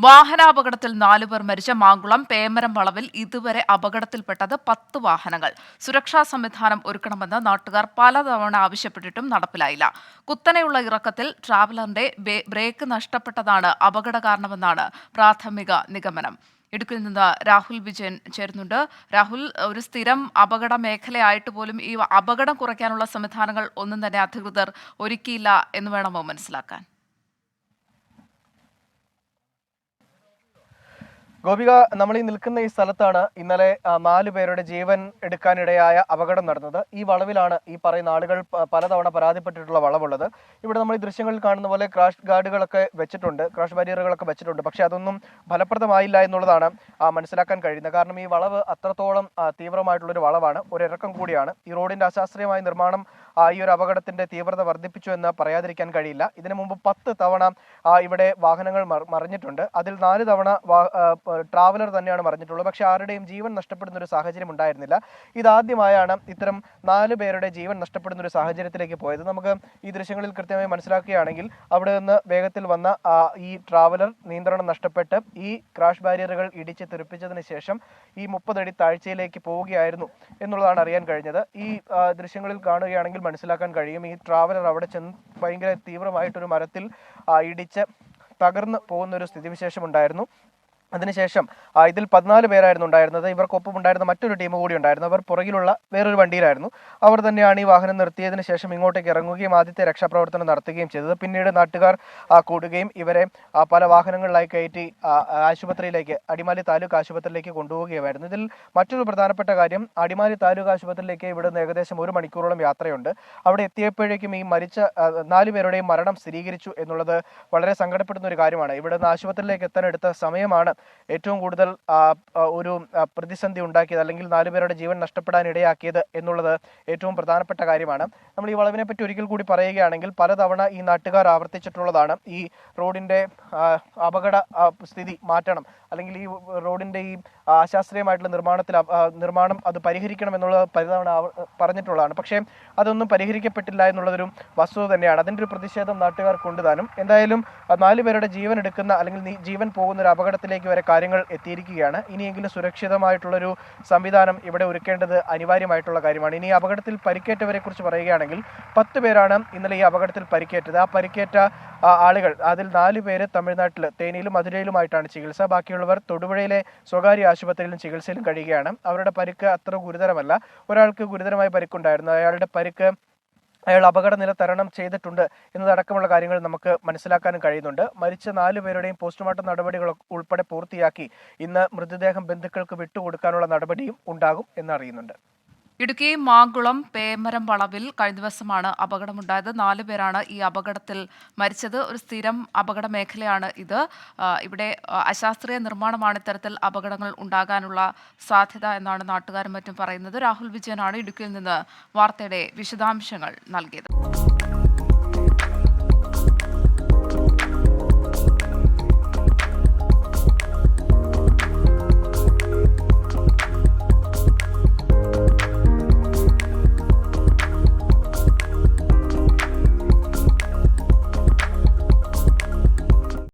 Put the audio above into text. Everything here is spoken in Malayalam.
വാഹനാപകടത്തിൽ 4 പേർ മരിച്ച മാങ്കുളം പേമരം വളവിൽ ഇതുവരെ അപകടത്തിൽപ്പെട്ടത് 10 വാഹനങ്ങൾ. സുരക്ഷാ സംവിധാനം ഒരുക്കണമെന്ന് നാട്ടുകാർ പലതവണ ആവശ്യപ്പെട്ടിട്ടും നടപ്പിലായില്ല. കുത്തനെയുള്ള ഇറക്കത്തിൽ ട്രാവലറിന്റെ ബ്രേക്ക് നഷ്ടപ്പെട്ടതാണ് അപകട കാരണമെന്നാണ് പ്രാഥമിക നിഗമനം. ഇടുക്കിയിൽ നിന്ന് രാഹുൽ വിജയൻ ചേരുന്നുണ്ട്. രാഹുൽ, ഒരു സ്ഥിരം അപകട മേഖലയായിട്ട് പോലും ഈ അപകടം കുറയ്ക്കാനുള്ള സംവിധാനങ്ങൾ ഒന്നും തന്നെ അധികൃതർ ഒരുക്കിയില്ല എന്ന് വേണമോ മനസ്സിലാക്കാൻ? ഗോപിക, നമ്മൾ നിൽക്കുന്ന ഈ സ്ഥലത്താണ് ഇന്നലെ 4 പേരുടെ ജീവൻ എടുക്കാനിടയായ അപകടം നടന്നത്. ഈ വളവിലാണ് ഈ പറയുന്ന ആളുകൾ പലതവണ പരാതിപ്പെട്ടിട്ടുള്ള വളവുള്ളത്. ഇവിടെ നമ്മൾ ഈ ദൃശ്യങ്ങളിൽ കാണുന്ന പോലെ ക്രാഷ് ഗാർഡുകളൊക്കെ വെച്ചിട്ടുണ്ട്, ക്രാഷ് ബാരിയറുകളൊക്കെ വെച്ചിട്ടുണ്ട്. പക്ഷേ അതൊന്നും ഫലപ്രദമായില്ല എന്നുള്ളതാണ് മനസ്സിലാക്കാൻ കഴിയുന്നത്. കാരണം ഈ വളവ് അത്രത്തോളം തീവ്രമായിട്ടുള്ളൊരു വളവാണ്, ഒരു ഇറക്കം കൂടിയാണ്. ഈ റോഡിന്റെ അശാസ്ത്രീയമായ നിർമ്മാണം ഈ ഒരു അപകടത്തിന്റെ തീവ്രത വർദ്ധിപ്പിച്ചു എന്ന് പറയാതിരിക്കാൻ കഴിയില്ല. ഇതിനു മുമ്പ് 10 തവണ ഇവിടെ വാഹനങ്ങൾ മറിഞ്ഞിട്ടുണ്ട്. അതിൽ 4 തവണ ട്രാവലർ തന്നെയാണ് മറിഞ്ഞിട്ടുള്ളത്. പക്ഷെ ആരുടെയും ജീവൻ നഷ്ടപ്പെടുന്ന ഒരു സാഹചര്യം ഉണ്ടായിരുന്നില്ല. ഇതാദ്യമായാണ് ഇത്തരം 4 പേരുടെ ജീവൻ നഷ്ടപ്പെടുന്ന ഒരു സാഹചര്യത്തിലേക്ക് പോയത്. നമുക്ക് ഈ ദൃശ്യങ്ങളിൽ കൃത്യമായി മനസ്സിലാക്കുകയാണെങ്കിൽ അവിടെ നിന്ന് വേഗത്തിൽ വന്ന ഈ ട്രാവലർ നിയന്ത്രണം നഷ്ടപ്പെട്ട് ഈ ക്രാഷ് ബാരിയറുകൾ ഇടിച്ച് തെറിപ്പിച്ചതിന് ശേഷം ഈ 30 അടി താഴ്ചയിലേക്ക് പോവുകയായിരുന്നു എന്നുള്ളതാണ് അറിയാൻ കഴിഞ്ഞത്. ഈ ദൃശ്യങ്ങളിൽ കാണുകയാണെങ്കിൽ മനസ്സിലാക്കാൻ കഴിയും ഈ ട്രാവലർ അവിടെ ചെന്ന് ഭയങ്കര തീവ്രമായിട്ടൊരു മരത്തിൽ ഇടിച്ച് തകർന്നു പോകുന്ന ഒരു സ്ഥിതിവിശേഷം ഉണ്ടായിരുന്നു. അതിനുശേഷം ഇതിൽ 14 പേരായിരുന്നു ഉണ്ടായിരുന്നത്. ഇവർക്കൊപ്പം ഉണ്ടായിരുന്ന മറ്റൊരു ടീം കൂടി ഉണ്ടായിരുന്നു. അവർ പുറകിലുള്ള വേറൊരു വണ്ടിയിലായിരുന്നു. അവർ തന്നെയാണ് ഈ വാഹനം നിർത്തിയതിനു ശേഷം ഇങ്ങോട്ടേക്ക് ഇറങ്ങുകയും ആദ്യത്തെ രക്ഷാപ്രവർത്തനം നടത്തുകയും ചെയ്തത്. പിന്നീട് നാട്ടുകാർ കൂടുകയും ഇവരെ പല വാഹനങ്ങളിലായി കയറ്റി ആശുപത്രിയിലേക്ക്, അടിമാലി താലൂക്ക് ആശുപത്രിയിലേക്ക് കൊണ്ടുപോവുകയായിരുന്നു. ഇതിൽ മറ്റൊരു പ്രധാനപ്പെട്ട കാര്യം, അടിമാലി താലൂക്ക് ആശുപത്രിയിലേക്ക് ഇവിടുന്ന് ഏകദേശം 1 മണിക്കൂറോളം യാത്രയുണ്ട്. അവിടെ എത്തിയപ്പോഴേക്കും ഈ മരിച്ച 4 പേരുടെയും മരണം സ്ഥിരീകരിച്ചു എന്നുള്ളത് വളരെ സങ്കടപ്പെടുന്ന ഒരു കാര്യമാണ്. ഇവിടുന്ന് ആശുപത്രിയിലേക്ക് എത്താൻ എടുത്ത സമയമാണ് ഏറ്റവും കൂടുതൽ ഒരു പ്രതിസന്ധി ഉണ്ടാക്കിയത്, അല്ലെങ്കിൽ 4 പേരുടെ ജീവൻ നഷ്ടപ്പെടാൻ ഇടയാക്കിയത് എന്നുള്ളത് ഏറ്റവും പ്രധാനപ്പെട്ട കാര്യമാണ്. നമ്മൾ ഈ വളവിനെ പറ്റി ഒരിക്കൽ കൂടി പറയുകയാണെങ്കിൽ പലതവണ ഈ നാട്ടുകാർ ആവർത്തിച്ചിട്ടുള്ളതാണ് ഈ റോഡിന്റെ അപകട സ്ഥിതി മാറ്റണം, അല്ലെങ്കിൽ ഈ റോഡിന്റെ ഈ അശാസ്ത്രീയമായിട്ടുള്ള നിർമ്മാണം അത് പരിഹരിക്കണം എന്നുള്ളത് പലതവണ പറഞ്ഞിട്ടുള്ളതാണ്. പക്ഷേ അതൊന്നും പരിഹരിക്കപ്പെട്ടില്ല എന്നുള്ളതൊരു വസ്തുത തന്നെയാണ്. അതിൻ്റെ ഒരു പ്രതിഷേധം നാട്ടുകാർ കൊണ്ടുതാനും. എന്തായാലും 4 പേരുടെ ജീവൻ എടുക്കുന്ന, അല്ലെങ്കിൽ ജീവൻ പോകുന്ന ഒരു അപകടത്തിലേക്ക് വരെ കാര്യങ്ങൾ എത്തിയിരിക്കുകയാണ്. ഇനിയെങ്കിലും സുരക്ഷിതമായിട്ടുള്ളൊരു സംവിധാനം ഇവിടെ ഒരുക്കേണ്ടത് അനിവാര്യമായിട്ടുള്ള കാര്യമാണ്. ഇനി അപകടത്തിൽ പരിക്കേറ്റവരെ കുറിച്ച് പറയുകയാണെങ്കിൽ 10 പേരാണ് ഇന്നലെ ഈ അപകടത്തിൽ പരിക്കേറ്റത്. ആ പരിക്കേറ്റ ആളുകൾ, അതിൽ 4 പേര് തമിഴ്നാട്ടിൽ തേനിയിലും മധുരയിലുമായിട്ടാണ് ചികിത്സ. ബാക്കിയുള്ളവർ തൊടുപുഴയിലെ സ്വകാര്യ ആശുപത്രിയിലും ചികിത്സയിലും കഴിയുകയാണ്. അവരുടെ പരിക്ക് അത്ര ഗുരുതരമല്ല. ഒരാൾക്ക് ഗുരുതരമായ പരിക്കുണ്ടായിരുന്നു. അയാൾ അപകടനില തരണം ചെയ്തിട്ടുണ്ട് എന്നതടക്കമുള്ള കാര്യങ്ങൾ നമുക്ക് മനസ്സിലാക്കാനും കഴിയുന്നുണ്ട്. മരിച്ച 4 പേരുടെയും പോസ്റ്റ്മോർട്ടം നടപടികൾ ഉൾപ്പെടെ പൂർത്തിയാക്കി ഇന്ന് മൃതദേഹം ബന്ധുക്കൾക്ക് വിട്ടുകൊടുക്കാനുള്ള നടപടിയും ഉണ്ടാകും എന്നറിയുന്നുണ്ട്. ഇടുക്കി മാങ്കുളം പേമരം വളവിൽ കഴിഞ്ഞ ദിവസമാണ് അപകടമുണ്ടായത്. 4 പേരാണ് ഈ അപകടത്തിൽ മരിച്ചത്. ഒരു സ്ഥിരം അപകട മേഖലയാണ് ഇത്. ഇവിടെ അശാസ്ത്രീയ നിർമ്മാണമാണ് ഇത്തരത്തിൽ അപകടങ്ങൾ ഉണ്ടാകാനുള്ള സാധ്യത എന്നാണ് നാട്ടുകാരും മറ്റും പറയുന്നത്. രാഹുൽ വിജയനാണ് ഇടുക്കിയിൽ നിന്ന് വാർത്തയുടെ വിശദാംശങ്ങൾ നൽകിയത്.